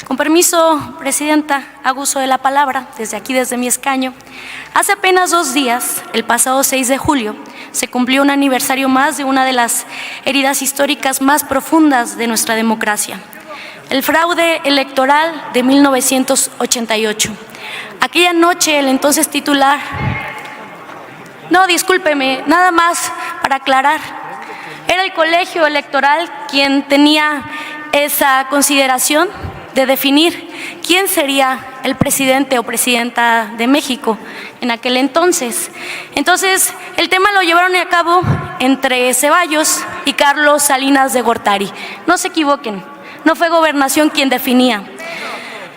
Con permiso, Presidenta, hago uso de la palabra desde aquí, desde mi escaño. Hace apenas 2 días, el pasado 6 de julio, se cumplió un aniversario más de una de las heridas históricas más profundas de nuestra democracia: el fraude electoral de 1988. Aquella noche, el entonces titular... No, discúlpeme, nada más para aclarar. Era el colegio electoral quien tenía esa consideración de definir quién sería el presidente o presidenta de México en aquel entonces. Entonces, el tema lo llevaron a cabo entre Ceballos y Carlos Salinas de Gortari. No se equivoquen, no fue Gobernación quien definía.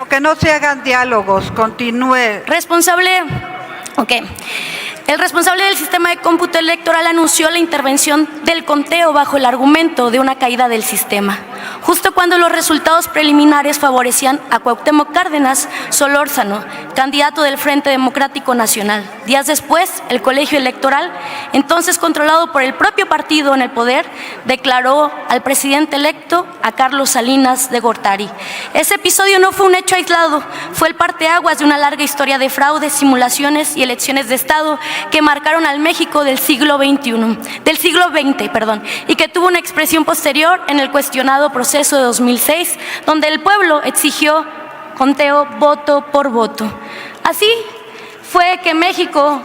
Que no se hagan diálogos, continúe. El responsable del sistema de cómputo electoral anunció la intervención del conteo bajo el argumento de una caída del sistema, justo cuando los resultados preliminares favorecían a Cuauhtémoc Cárdenas Solórzano, candidato del Frente Democrático Nacional. Días después, el colegio electoral, entonces controlado por el propio partido en el poder, declaró al presidente electo, a Carlos Salinas de Gortari. Ese episodio no fue un hecho aislado, fue el parteaguas de una larga historia de fraudes, simulaciones y elecciones de Estado que marcaron al México del siglo XX, y que tuvo una expresión posterior en el cuestionado proceso de 2006, donde el pueblo exigió conteo voto por voto. Así fue que México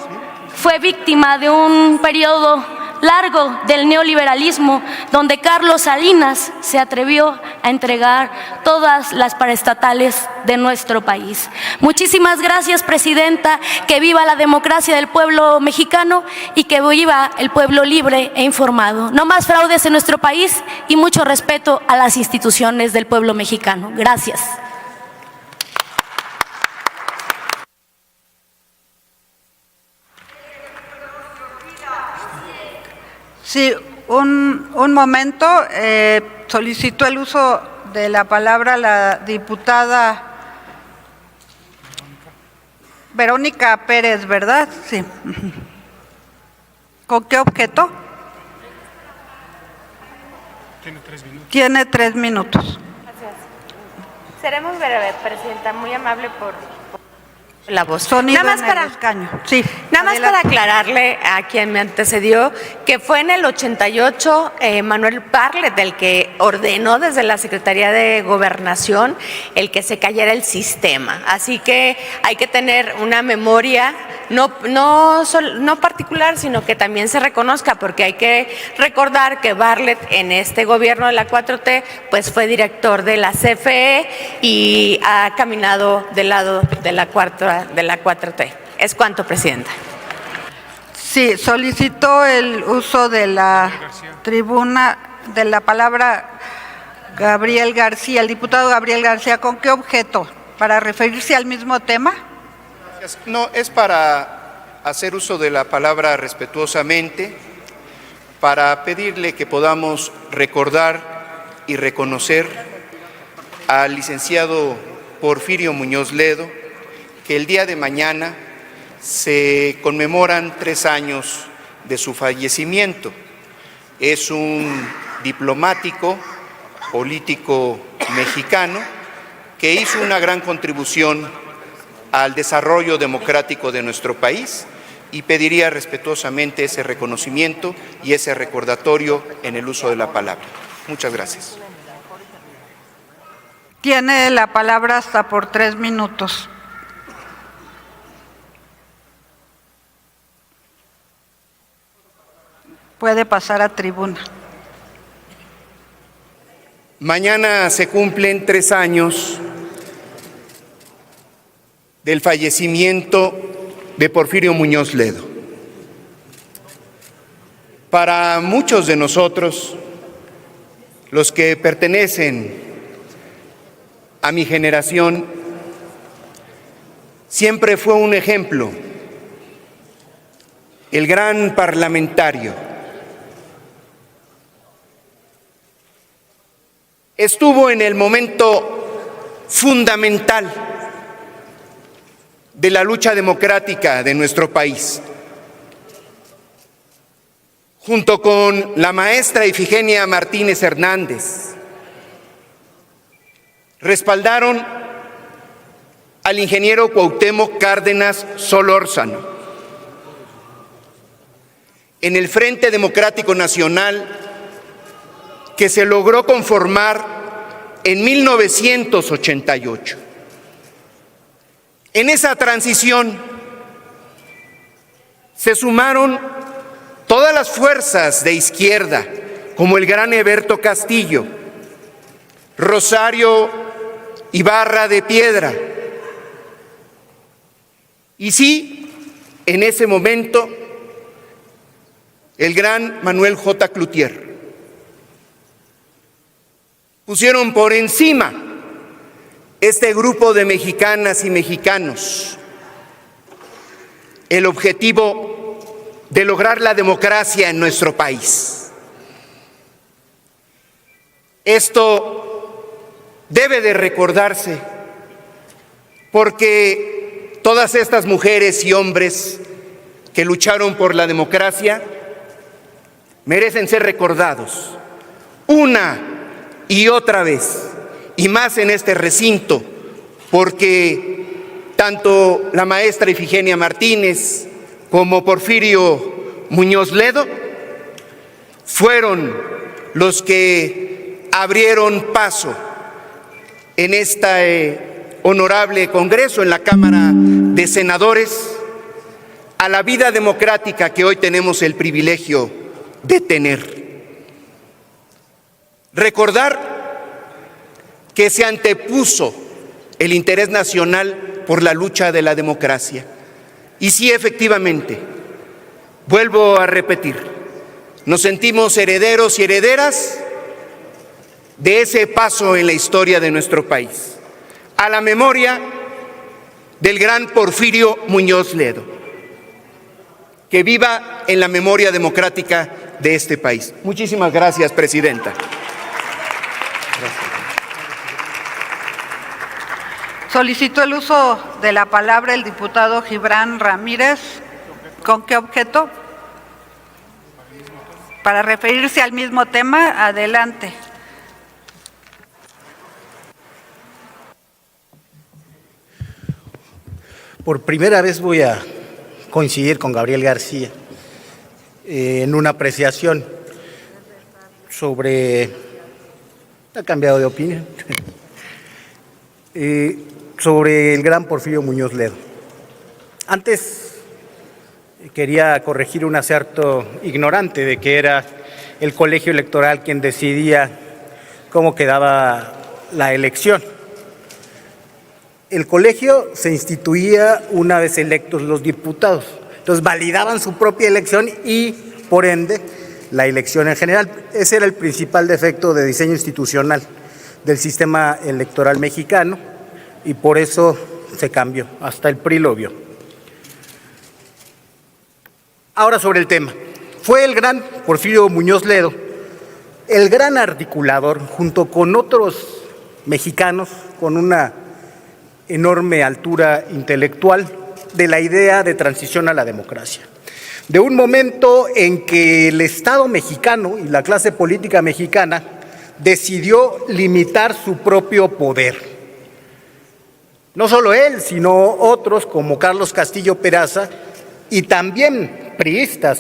fue víctima de un periodo largo del neoliberalismo, donde Carlos Salinas se atrevió a entregar todas las paraestatales de nuestro país. Muchísimas gracias, Presidenta, que viva la democracia del pueblo mexicano y que viva el pueblo libre e informado. No más fraudes en nuestro país y mucho respeto a las instituciones del pueblo mexicano. Gracias. Sí, un momento. Solicitó el uso de la palabra la diputada Verónica Pérez, ¿verdad? Sí. ¿Con qué objeto? Tiene 3 minutos. Gracias. Seremos breves, Presidenta, muy amable por la voz. Sonido nada más en el escaño. Sí, nada más para aclararle a quien me antecedió que fue en el 88 Manuel Bartlett el que ordenó desde la Secretaría de Gobernación el que se cayera el sistema. Así que hay que tener una memoria no particular, sino que también se reconozca, porque hay que recordar que Bartlett en este gobierno de la 4T pues fue director de la CFE y ha caminado del lado de la 4T. Es cuanto, Presidenta. Sí, solicitó el uso de la tribuna de la palabra Gabriel García, el diputado Gabriel García. ¿Con qué objeto? ¿Para referirse al mismo tema? No, es para hacer uso de la palabra respetuosamente, para pedirle que podamos recordar y reconocer al licenciado Porfirio Muñoz Ledo, que el día de mañana se conmemoran 3 años de su fallecimiento. Es un diplomático, político mexicano que hizo una gran contribución al desarrollo democrático de nuestro país, y pediría respetuosamente ese reconocimiento y ese recordatorio en el uso de la palabra. Muchas gracias. Tiene la palabra hasta por 3 minutos. Puede pasar a tribuna. Mañana se cumplen 3 años del fallecimiento de Porfirio Muñoz Ledo. Para muchos de nosotros, los que pertenecen a mi generación, siempre fue un ejemplo, el gran parlamentario. Estuvo en el momento fundamental de la lucha democrática de nuestro país. Junto con la maestra Ifigenia Martínez Hernández, respaldaron al ingeniero Cuauhtémoc Cárdenas Solórzano en el Frente Democrático Nacional que se logró conformar en 1988. En esa transición se sumaron todas las fuerzas de izquierda, como el gran Heberto Castillo, Rosario Ibarra de Piedra, y sí, en ese momento, el gran Manuel J. Cloutier. Pusieron por encima este grupo de mexicanas y mexicanos el objetivo de lograr la democracia en nuestro país. Esto debe de recordarse porque todas estas mujeres y hombres que lucharon por la democracia merecen ser recordados una y otra vez, y más en este recinto, porque tanto la maestra Ifigenia Martínez como Porfirio Muñoz Ledo fueron los que abrieron paso en este honorable Congreso, en la Cámara de Senadores, a la vida democrática que hoy tenemos el privilegio de tener. Recordar que se antepuso el interés nacional por la lucha de la democracia. Y sí, efectivamente, vuelvo a repetir, nos sentimos herederos y herederas de ese paso en la historia de nuestro país, a la memoria del gran Porfirio Muñoz Ledo. Que viva en la memoria democrática de este país. Muchísimas gracias, presidenta. Solicitó el uso de la palabra el diputado Gibran Ramírez. ¿Con qué objeto? Para referirse al mismo tema, adelante. Por primera vez voy a coincidir con Gabriel García en una apreciación sobre, ha cambiado de opinión, sobre el gran Porfirio Muñoz Ledo. Antes quería corregir un acerto ignorante de que era el colegio electoral quien decidía cómo quedaba la elección. El colegio se instituía una vez electos los diputados, entonces validaban su propia elección y, por ende, la elección en general. Ese era el principal defecto de diseño institucional del sistema electoral mexicano y por eso se cambió, hasta el PRI lo vio. Ahora sobre el tema. Fue el gran Porfirio Muñoz Ledo el gran articulador, junto con otros mexicanos con una enorme altura intelectual, de la idea de transición a la democracia. De un momento en que el Estado mexicano y la clase política mexicana decidió limitar su propio poder. No solo él, sino otros como Carlos Castillo Peraza y también priistas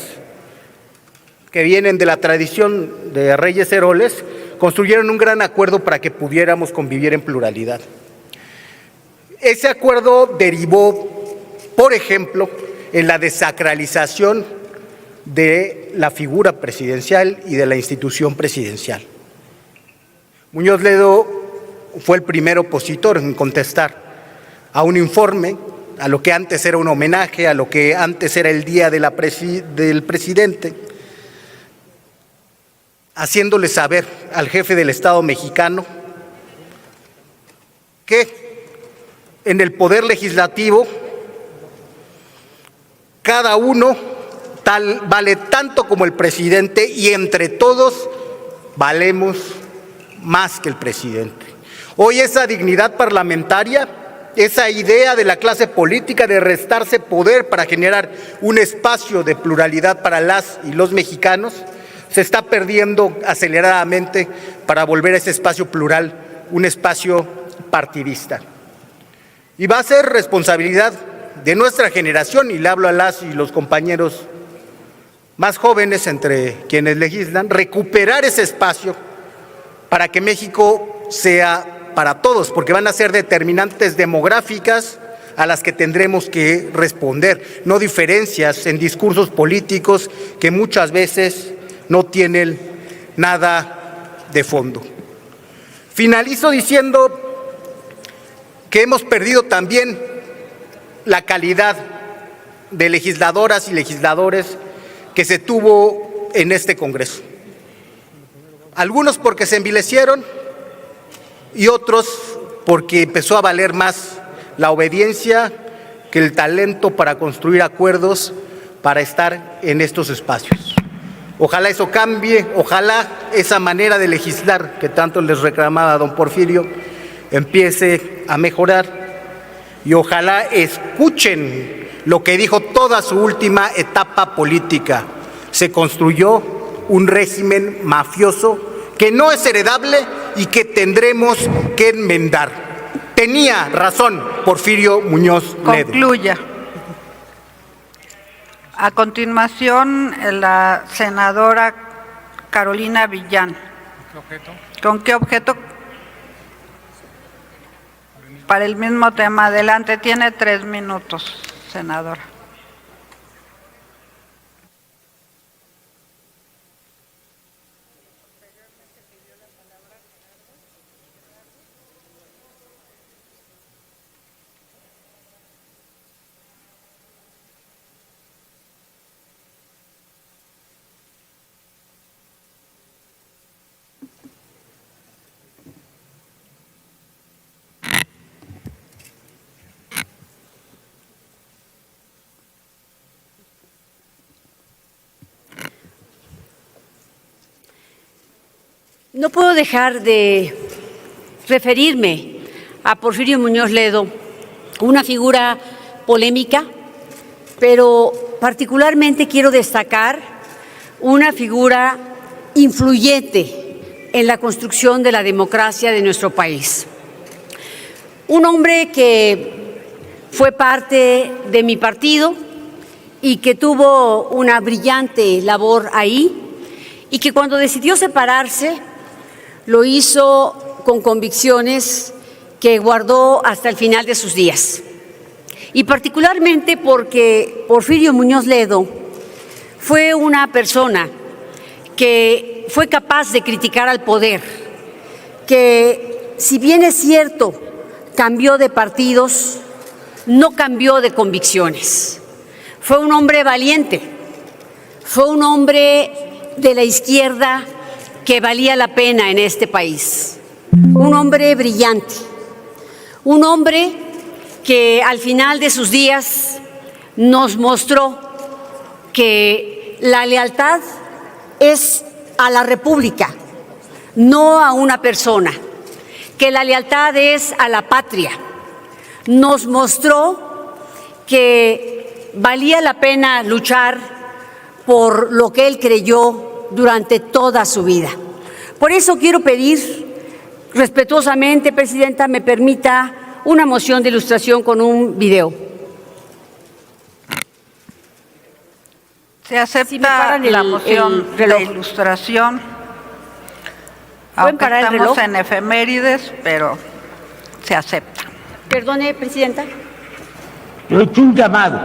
que vienen de la tradición de Reyes Heroles, construyeron un gran acuerdo para que pudiéramos convivir en pluralidad. Ese acuerdo derivó, por ejemplo, en la desacralización de la figura presidencial y de la institución presidencial. Muñoz Ledo fue el primer opositor en contestar a un informe, a lo que antes era un homenaje, a lo que antes era el día de del presidente, haciéndole saber al jefe del Estado mexicano que en el poder legislativo cada uno vale tanto como el presidente y entre todos valemos más que el presidente. Hoy esa dignidad parlamentaria, esa idea de la clase política de restarse poder para generar un espacio de pluralidad para las y los mexicanos, se está perdiendo aceleradamente para volver a ese espacio plural un espacio partidista. Y va a ser responsabilidad de nuestra generación, y le hablo a las y los compañeros más jóvenes entre quienes legislan, recuperar ese espacio para que México sea para todos, porque van a ser determinantes demográficas a las que tendremos que responder, no diferencias en discursos políticos que muchas veces no tienen nada de fondo. Finalizo diciendo que hemos perdido también la calidad de legisladoras y legisladores que se tuvo en este Congreso. Algunos porque se envilecieron y otros porque empezó a valer más la obediencia que el talento para construir acuerdos para estar en estos espacios. Ojalá eso cambie, ojalá esa manera de legislar que tanto les reclamaba don Porfirio empiece a mejorar, y ojalá escuchen lo que dijo toda su última etapa política. Se construyó un régimen mafioso que no es heredable y que tendremos que enmendar. Tenía razón Porfirio Muñoz Ledo. Concluya. A continuación, la senadora Carolina Villán. ¿Con qué objeto? Para el mismo tema. Adelante, tiene 3 minutos, senadora. No puedo dejar de referirme a Porfirio Muñoz Ledo, una figura polémica, pero particularmente quiero destacar una figura influyente en la construcción de la democracia de nuestro país. Un hombre que fue parte de mi partido y que tuvo una brillante labor ahí, y que cuando decidió separarse lo hizo con convicciones que guardó hasta el final de sus días. Y particularmente porque Porfirio Muñoz Ledo fue una persona que fue capaz de criticar al poder, que si bien es cierto, cambió de partidos, no cambió de convicciones. Fue un hombre valiente, fue un hombre de la izquierda que valía la pena en este país, un hombre brillante, un hombre que al final de sus días nos mostró que la lealtad es a la República, no a una persona, que la lealtad es a la patria. Nos mostró que valía la pena luchar por lo que él creyó durante toda su vida. Por eso quiero pedir respetuosamente, Presidenta, me permita una moción de ilustración con un video. Se acepta Si me paran la el moción reloj. de ilustración. ¿Pueden Aunque parar el estamos reloj? en efemérides, pero se acepta. Perdone, Presidenta. Yo he hecho un llamado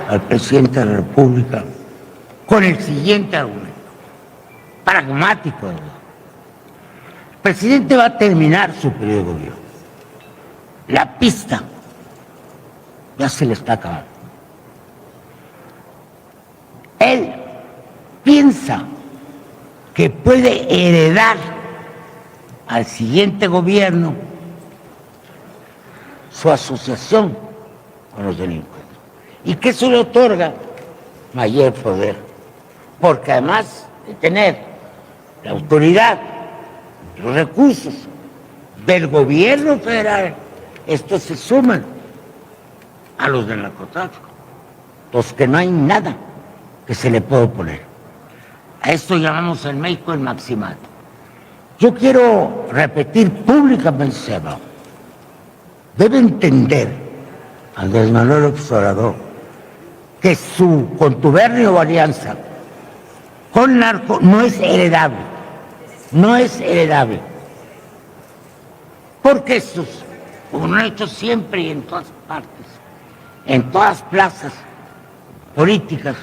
al presidente de la República con el siguiente argumento, pragmático. El presidente va a terminar su periodo de gobierno. La pista ya se le está acabando. Él piensa que puede heredar al siguiente gobierno su asociación con los delincuentes y que eso le otorga mayor poder, porque además de tener la autoridad, los recursos del gobierno federal, estos se suman a los del narcotráfico, los que no hay nada que se le pueda oponer. A esto llamamos en México el maximato. Yo quiero repetir públicamente ese llamado. debe entender Andrés Manuel López Obrador que su contubernio o alianza con narco no es heredable, no es heredable. Porque estos, como lo han hecho siempre y en todas partes, en todas plazas políticas,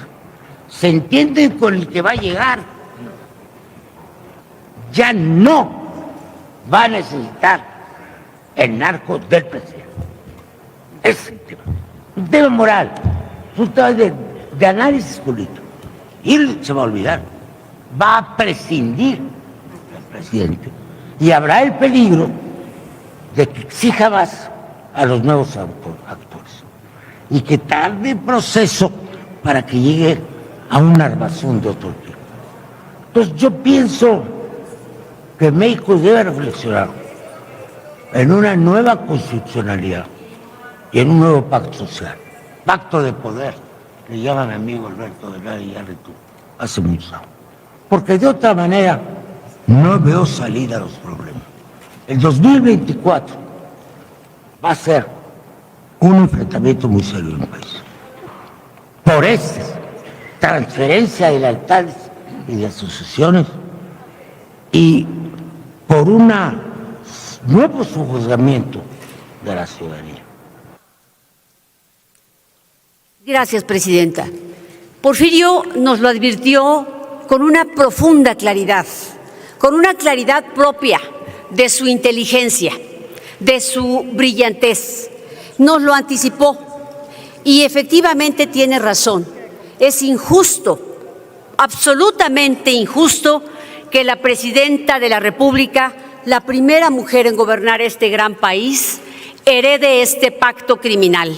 se entienden con el que va a llegar. Ya no va a necesitar el narco del presidente. Es un tema moral, es un tema de análisis político. Y se va a olvidar, va a prescindir del presidente. Y habrá el peligro de que exija más a los nuevos actores y que tarde el proceso para que llegue a un armazón de otro tipo. Entonces yo pienso que México debe reflexionar en una nueva constitucionalidad y en un nuevo pacto social, pacto de poder, le llama mi amigo Alberto de la Iñárritu hace muchos años. Porque de otra manera no veo salida a los problemas. El 2024 va a ser un enfrentamiento muy serio en el país. Por esta transferencia de lealtades y de asociaciones y por un nuevo sojuzgamiento de la ciudadanía. Gracias, presidenta. Porfirio nos lo advirtió con una profunda claridad, con una claridad propia de su inteligencia, de su brillantez. Nos lo anticipó y efectivamente tiene razón. Es injusto, absolutamente injusto, que la presidenta de la República, la primera mujer en gobernar este gran país, herede este pacto criminal.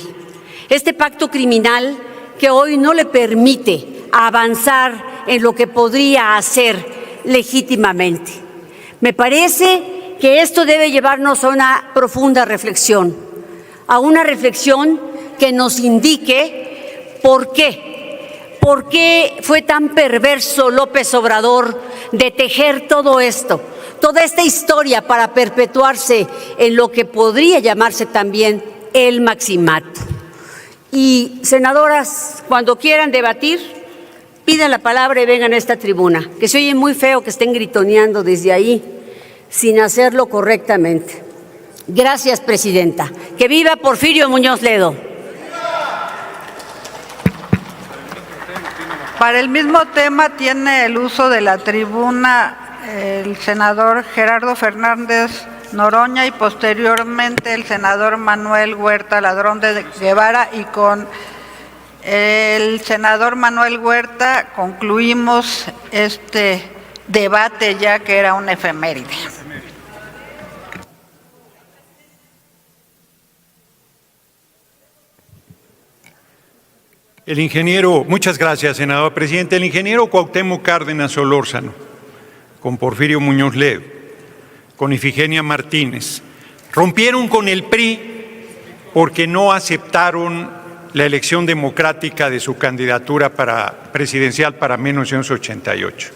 Este pacto criminal que hoy no le permite avanzar en lo que podría hacer legítimamente. Me parece que esto debe llevarnos a una profunda reflexión, a una reflexión que nos indique por qué fue tan perverso López Obrador de tejer todo esto, toda esta historia para perpetuarse en lo que podría llamarse también el maximato. Y, senadoras, cuando quieran debatir, pidan la palabra y vengan a esta tribuna, que se oye muy feo que estén gritoneando desde ahí, sin hacerlo correctamente. Gracias, presidenta. ¡Que viva Porfirio Muñoz Ledo! Para el mismo tema tiene el uso de la tribuna el senador Gerardo Fernández Noroña y posteriormente el senador Manuel Huerta Ladrón de Guevara, y con el senador Manuel Huerta concluimos este debate ya que era una efeméride. El ingeniero, muchas gracias, senador presidente. El ingeniero Cuauhtémoc Cárdenas Solórzano, con Porfirio Muñoz Ledo, con Ifigenia Martínez, rompieron con el PRI porque no aceptaron la elección democrática de su candidatura presidencial para 1988.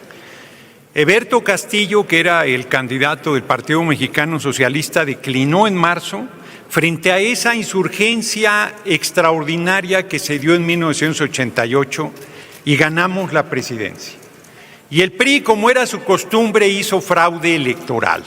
Eberto Castillo, que era el candidato del Partido Mexicano Socialista, declinó en marzo frente a esa insurgencia extraordinaria que se dio en 1988 y ganamos la presidencia. Y el PRI, como era su costumbre, hizo fraude electoral.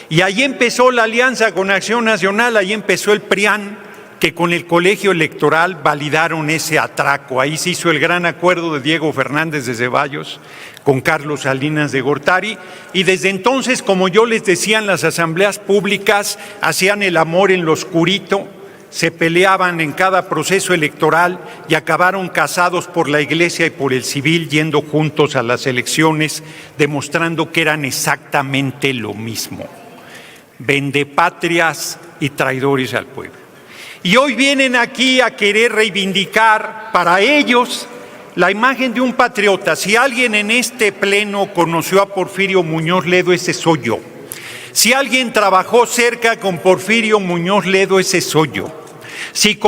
Y ahí empezó la alianza con Acción Nacional, ahí empezó el PRIAN, que con el colegio electoral validaron ese atraco. Ahí se hizo el gran acuerdo de Diego Fernández de Ceballos con Carlos Salinas de Gortari, y desde entonces, como yo les decía en las asambleas públicas, hacían el amor en lo oscurito, se peleaban en cada proceso electoral y acabaron casados por la Iglesia y por el civil, yendo juntos a las elecciones, demostrando que eran exactamente lo mismo: vendepatrias y traidores al pueblo. Y hoy vienen aquí a querer reivindicar para ellos la imagen de un patriota. Si alguien en este pleno conoció a Porfirio Muñoz Ledo, ese soy yo. Si alguien trabajó cerca con Porfirio Muñoz Ledo, ese soy yo. Si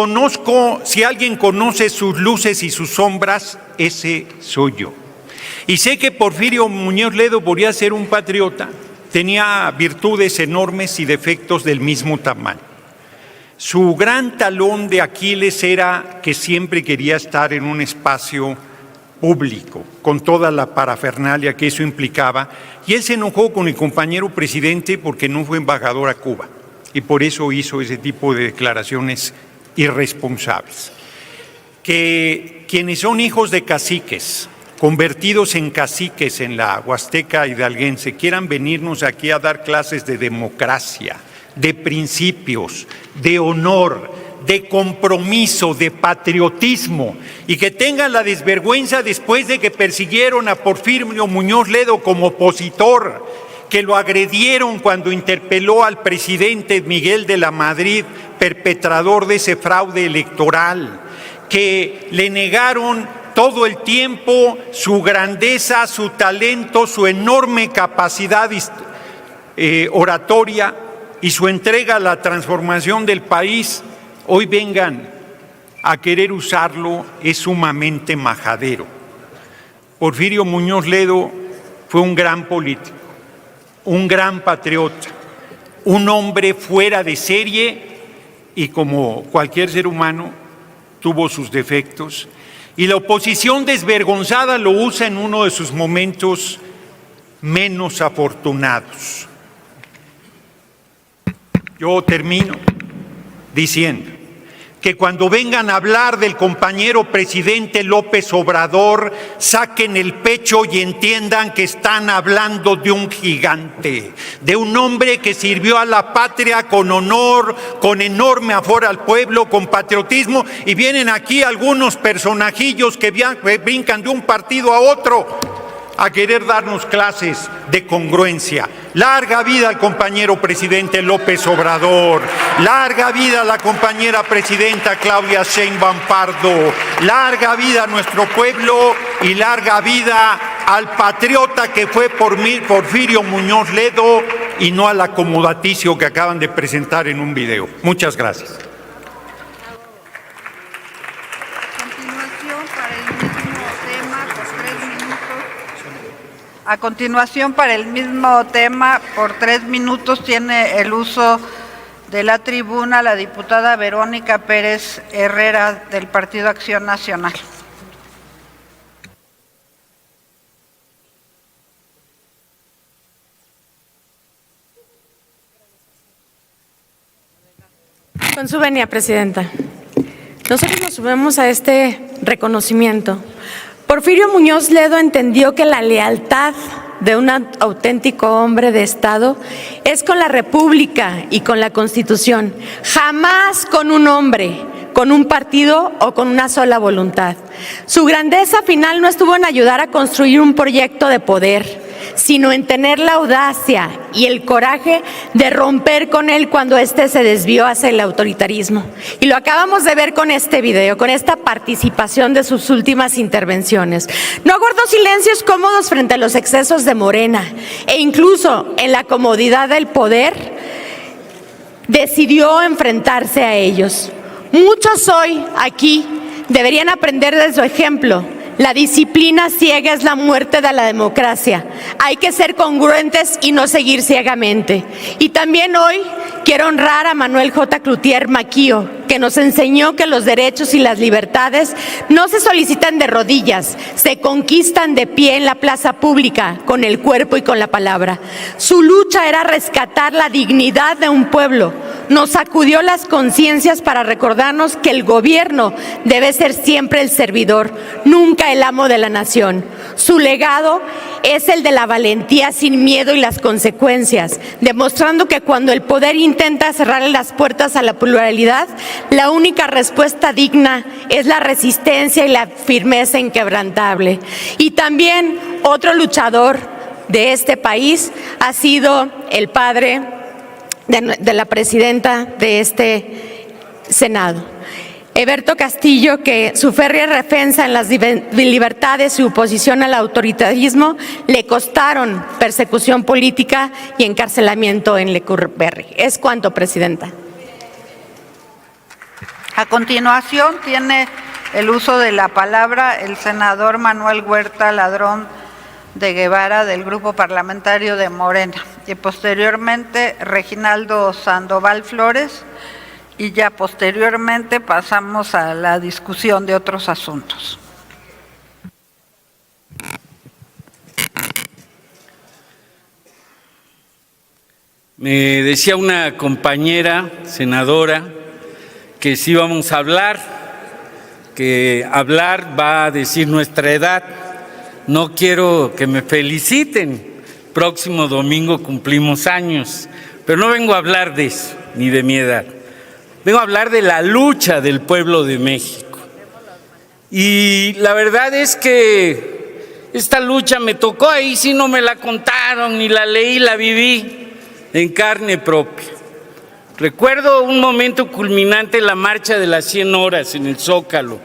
alguien conoce sus luces y sus sombras, ese soy yo. Y sé que Porfirio Muñoz Ledo podía ser un patriota, tenía virtudes enormes y defectos del mismo tamaño. Su gran talón de Aquiles era que siempre quería estar en un espacio público, con toda la parafernalia que eso implicaba, y él se enojó con el compañero presidente porque no fue embajador a Cuba, y por eso hizo ese tipo de declaraciones irresponsables. Que quienes son hijos de caciques, convertidos en caciques en la Huasteca hidalguense, quieran venirnos aquí a dar clases de democracia, de principios, de honor, de compromiso, de patriotismo, y que tengan la desvergüenza después de que persiguieron a Porfirio Muñoz Ledo como opositor, que lo agredieron cuando interpeló al presidente Miguel de la Madrid, perpetrador de ese fraude electoral, que le negaron todo el tiempo su grandeza, su talento, su enorme capacidad oratoria y su entrega a la transformación del país, hoy vengan a querer usarlo, es sumamente majadero. Porfirio Muñoz Ledo fue un gran político, un gran patriota, un hombre fuera de serie y, como cualquier ser humano, tuvo sus defectos, y la oposición desvergonzada lo usa en uno de sus momentos menos afortunados. Yo termino diciendo que cuando vengan a hablar del compañero presidente López Obrador, saquen el pecho y entiendan que están hablando de un gigante, de un hombre que sirvió a la patria con honor, con enorme amor al pueblo, con patriotismo, y vienen aquí algunos personajillos que brincan de un partido a otro a querer darnos clases de congruencia. Larga vida al compañero presidente López Obrador, larga vida a la compañera presidenta Claudia Sheinbaum Pardo, larga vida a nuestro pueblo y larga vida al patriota que fue Porfirio Muñoz Ledo y no al acomodaticio que acaban de presentar en un video. Muchas gracias. A continuación, para el mismo tema, por 3 minutos, tiene el uso de la tribuna la diputada Verónica Pérez Herrera, del Partido Acción Nacional. Con su venia, presidenta. Nosotros nos sumamos a este reconocimiento. Porfirio Muñoz Ledo entendió que la lealtad de un auténtico hombre de Estado es con la República y con la Constitución, jamás con un hombre, con un partido o con una sola voluntad. Su grandeza final no estuvo en ayudar a construir un proyecto de poder, sino en tener la audacia y el coraje de romper con él cuando éste se desvió hacia el autoritarismo. Y lo acabamos de ver con este video, con esta participación de sus últimas intervenciones. No guardó silencios cómodos frente a los excesos de Morena, e incluso en la comodidad del poder decidió enfrentarse a ellos. Muchos hoy aquí deberían aprender de su ejemplo. La disciplina ciega es la muerte de la democracia. Hay que ser congruentes y no seguir ciegamente. Y también hoy quiero honrar a Manuel J. Cloutier Maquio, que nos enseñó que los derechos y las libertades no se solicitan de rodillas, se conquistan de pie en la plaza pública, con el cuerpo y con la palabra. Su lucha era rescatar la dignidad de un pueblo. Nos sacudió las conciencias para recordarnos que el gobierno debe ser siempre el servidor, nunca el amo de la nación. Su legado es el de la valentía sin miedo y las consecuencias, demostrando que cuando el poder intenta cerrarle las puertas a la pluralidad, la única respuesta digna es la resistencia y la firmeza inquebrantable. Y también otro luchador de este país ha sido el padre de la presidenta de este Senado, Eberto Castillo, que su férrea defensa en las libertades y oposición al autoritarismo le costaron persecución política y encarcelamiento en Lecumberri. Es cuanto, presidenta. A continuación, tiene el uso de la palabra el senador Manuel Huerta Ladrón de Guevara, del Grupo Parlamentario de Morena, y posteriormente Reginaldo Sandoval Flores y ya posteriormente pasamos a la discusión de otros asuntos. Me decía una compañera senadora que sí vamos a hablar, que hablar va a decir nuestra edad. No quiero que me feliciten, próximo domingo cumplimos años, pero no vengo a hablar de eso, ni de mi edad. Vengo a hablar de la lucha del pueblo de México. Y la verdad es que esta lucha me tocó ahí, sí no me la contaron, ni la leí, la viví en carne propia. Recuerdo un momento culminante en la marcha de las 100 horas en el Zócalo,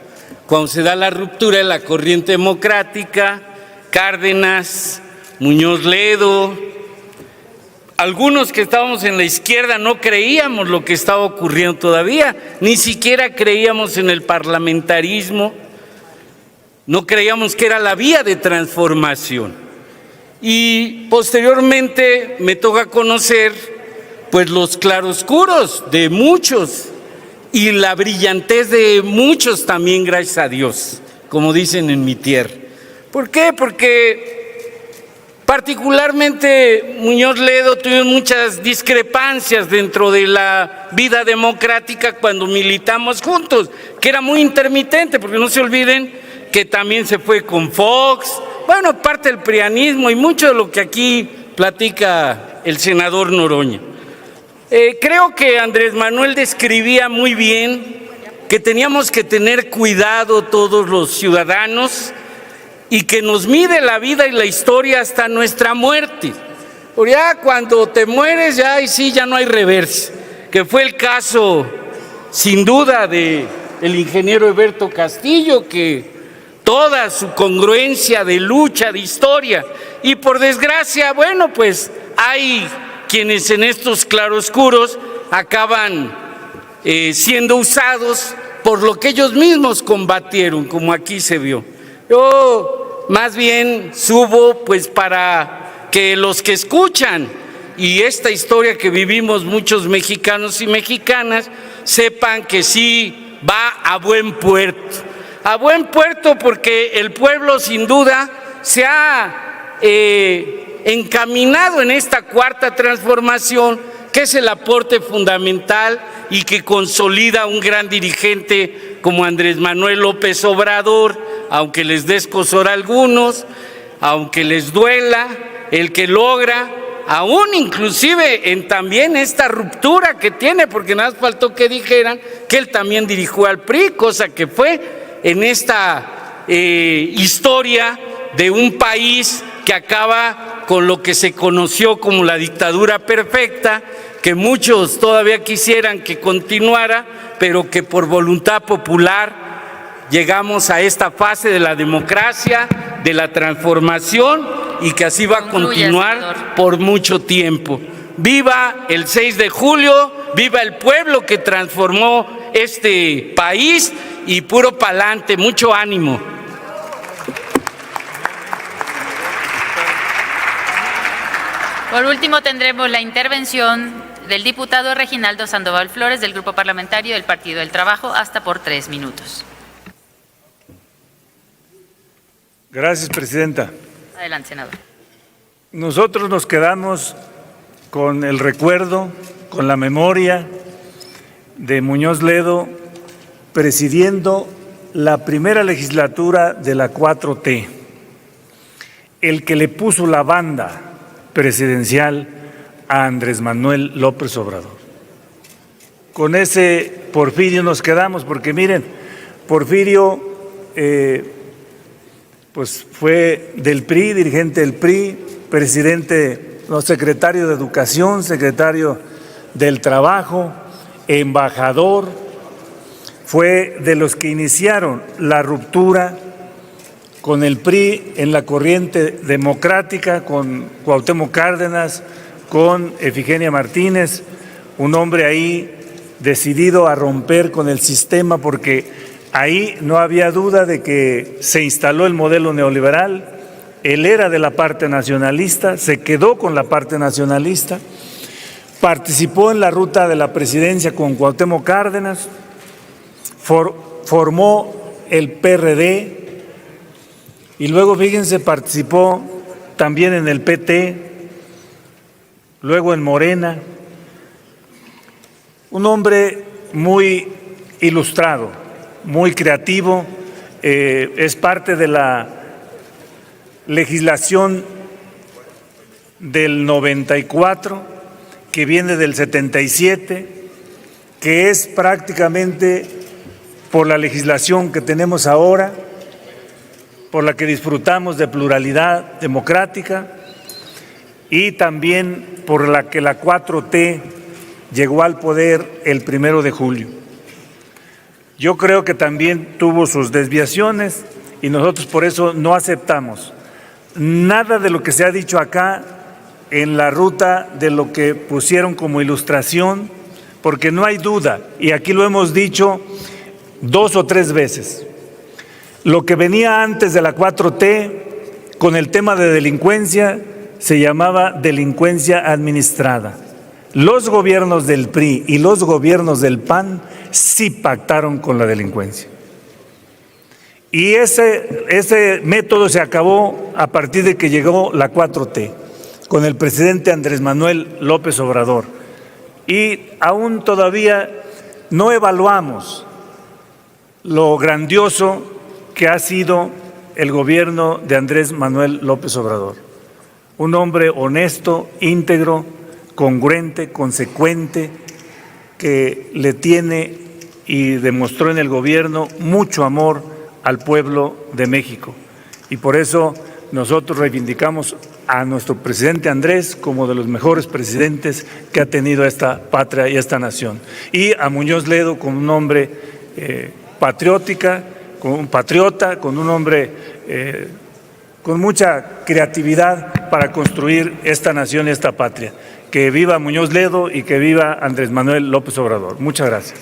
cuando se da la ruptura de la corriente democrática, Cárdenas, Muñoz Ledo. Algunos que estábamos en la izquierda no creíamos lo que estaba ocurriendo todavía, ni siquiera creíamos en el parlamentarismo, no creíamos que era la vía de transformación. Y posteriormente me toca conocer pues los claroscuros de muchos y la brillantez de muchos también, gracias a Dios, como dicen en mi tierra. ¿Por qué? Porque particularmente Muñoz Ledo tuvimos muchas discrepancias dentro de la vida democrática cuando militamos juntos, que era muy intermitente, porque no se olviden que también se fue con Fox, bueno, parte del prianismo y mucho de lo que aquí platica el senador Noroña. Creo que Andrés Manuel describía muy bien que teníamos que tener cuidado todos los ciudadanos y que nos mide la vida y la historia hasta nuestra muerte. Porque ya cuando te mueres ya y sí, ya no hay reversa, que fue el caso sin duda del ingeniero Eberto Castillo, que toda su congruencia de lucha, de historia, y por desgracia, bueno, pues hay quienes en estos claroscuros acaban siendo usados por lo que ellos mismos combatieron, como aquí se vio. Yo más bien subo pues para que los que escuchan y esta historia que vivimos muchos mexicanos y mexicanas sepan que sí va a buen puerto. A buen puerto porque el pueblo sin duda se ha encaminado en esta cuarta transformación, que es el aporte fundamental y que consolida un gran dirigente como Andrés Manuel López Obrador, aunque les dé escozor a algunos, aunque les duela, el que logra, aún inclusive en también esta ruptura que tiene, porque nada más faltó que dijeran que él también dirigió al PRI, cosa que fue en esta historia de un país que acaba con lo que se conoció como la dictadura perfecta, que muchos todavía quisieran que continuara, pero que por voluntad popular llegamos a esta fase de la democracia, de la transformación y que así va a continuar por mucho tiempo. Viva el 6 de julio, viva el pueblo que transformó este país y puro pa'lante, mucho ánimo. Por último, tendremos la intervención del diputado Reginaldo Sandoval Flores, del Grupo Parlamentario del Partido del Trabajo, hasta por 3 minutos. Gracias, presidenta. Adelante, senador. Nosotros nos quedamos con el recuerdo, con la memoria de Muñoz Ledo presidiendo la primera legislatura de la 4T, el que le puso la banda presidencial a Andrés Manuel López Obrador. Con ese Porfirio nos quedamos, porque miren, Porfirio pues fue del PRI, dirigente del PRI, presidente, no, secretario de Educación, secretario del Trabajo, embajador, fue de los que iniciaron la ruptura con el PRI en la corriente democrática, con Cuauhtémoc Cárdenas, con Efigenia Martínez, un hombre ahí decidido a romper con el sistema, porque ahí no había duda de que se instaló el modelo neoliberal. Él era de la parte nacionalista, se quedó con la parte nacionalista, participó en la ruta de la presidencia con Cuauhtémoc Cárdenas, formó el PRD y luego, fíjense, participó también en el PT, luego en Morena. Un hombre muy ilustrado, muy creativo, es parte de la legislación del 94, que viene del 77, que es prácticamente por la legislación que tenemos ahora, por la que disfrutamos de pluralidad democrática y también por la que la 4T llegó al poder el 1 de julio. Yo creo que también tuvo sus desviaciones y nosotros por eso no aceptamos nada de lo que se ha dicho acá en la ruta de lo que pusieron como ilustración, porque no hay duda, y aquí lo hemos dicho 2 o 3 veces, lo que venía antes de la 4T con el tema de delincuencia se llamaba delincuencia administrada. Los gobiernos del PRI y los gobiernos del PAN sí pactaron con la delincuencia. Y ese método se acabó a partir de que llegó la 4T, con el presidente Andrés Manuel López Obrador. Y aún todavía no evaluamos lo grandioso que ha sido el gobierno de Andrés Manuel López Obrador. Un hombre honesto, íntegro, congruente, consecuente, que le tiene y demostró en el gobierno mucho amor al pueblo de México. Y por eso nosotros reivindicamos a nuestro presidente Andrés como de los mejores presidentes que ha tenido esta patria y esta nación. Y a Muñoz Ledo como un hombre patriota, con un hombre con mucha creatividad para construir esta nación y esta patria. Que viva Muñoz Ledo y que viva Andrés Manuel López Obrador. Muchas gracias.